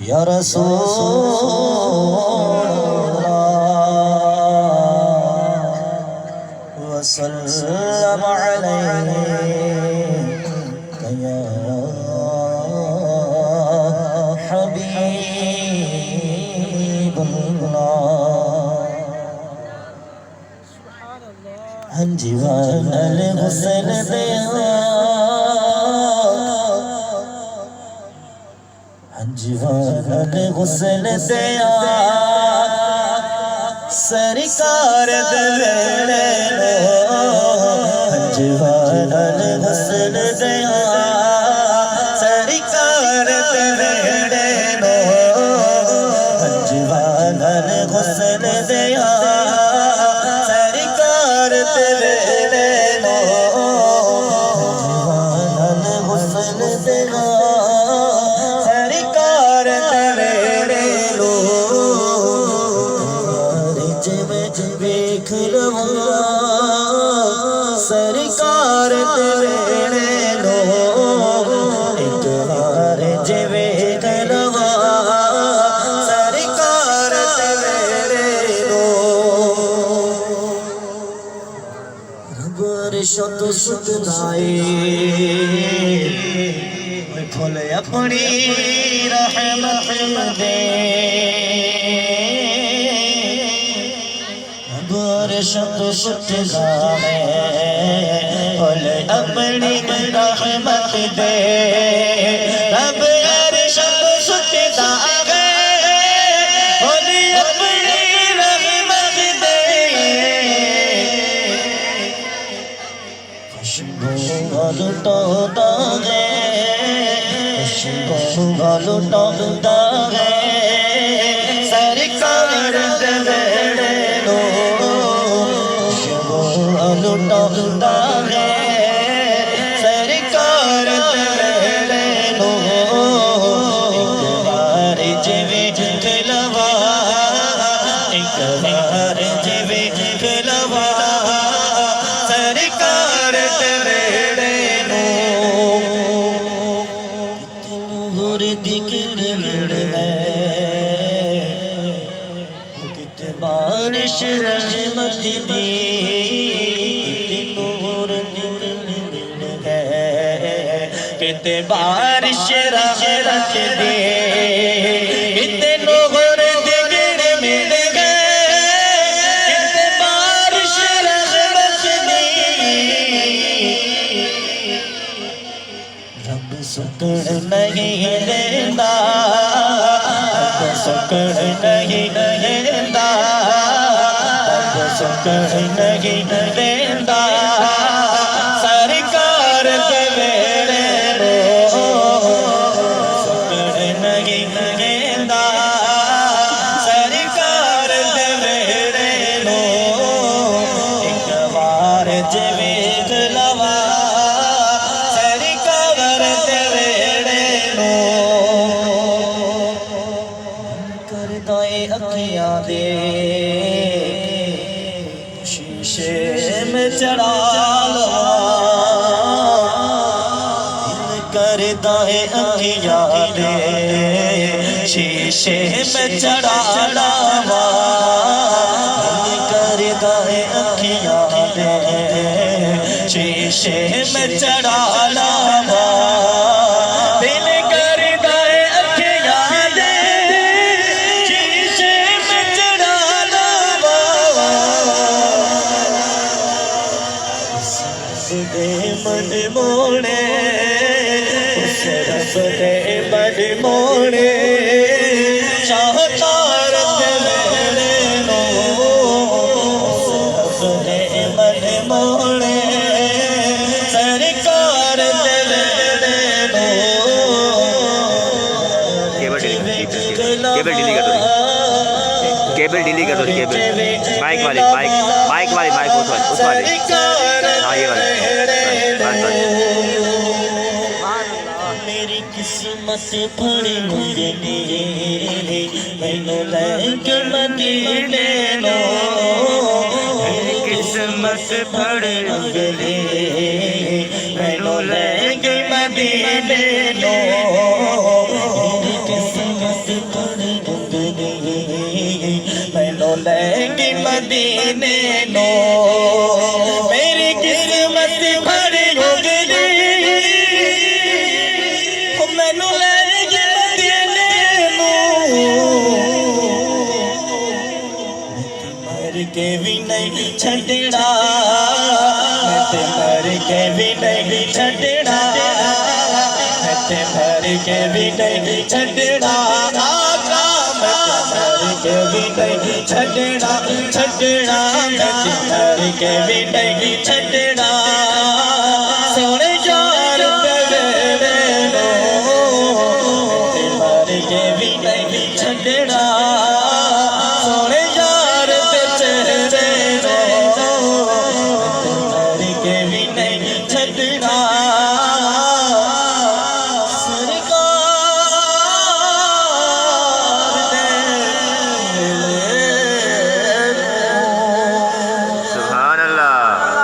या रसूलल्लाह वसल्लम अलैका या हबीबल्लाह। हंजीवान अल हुसैन जीवान हुस्न दिया सरकार दे जीवान हुस्न दिया सरकार दे जीवान हुस्न दिया सरकार दे जीवान हुस्न दिया सरकार तेरे लो एक बार जिवे गलवा सरकार तेरे लो रबर शत सुनाए फुल अपनी रहमत दे शत सुनाए फुल अपनी रहमत दे रब शत सुनाए फुल अपनी रहमत दे खुशबू लुटाता है खुशबू लुटाता है सरकार दे लुटाता है सरकार तेरे लो एक बार जिवे खिलवा एक बार जिवे खिलवा सरकार तेरे लो नूर दिखर है कित बारिश रहमत दी कितने बारिश रहमत दे कितने नूर दिगर मिल गए कितने बारिश रहमत दी रब सुकड़ नहीं देता रब सुकड़ नहीं देता रब सुकड़ नहीं देता सरकार तेरे जिवे गलवा सरकार तेरे लो कर दाए अखियां दे शीशे में चढ़ा लो कर दाए अखियां दे शीशे में चढ़ा लावा कर दाए अखियां शीशे में चढ़ा लावा दिल कर दाए अखियां दे शीशे में चढ़ा लावा दे मन मोड़े उस रब दे मन मोड़े शाहकार तेरे लो उस रब दे मन मोड़े केबल डिलीट कर दो केबल माइक वाली माइक उस वाले हाँ ये वाले मेरी किस्मत बड़ी मुझे मैनू लेके मदीने लो मेरी किस्मत बड़ी मुझे मैनू लेके मदीने छड़ना मैं ते मर के भी नहीं छड़ना मैं ते मर के भी नहीं छड़ना आका मैं ते मर के भी नहीं छड़ना मैं ते मर के भी नहीं छड़ना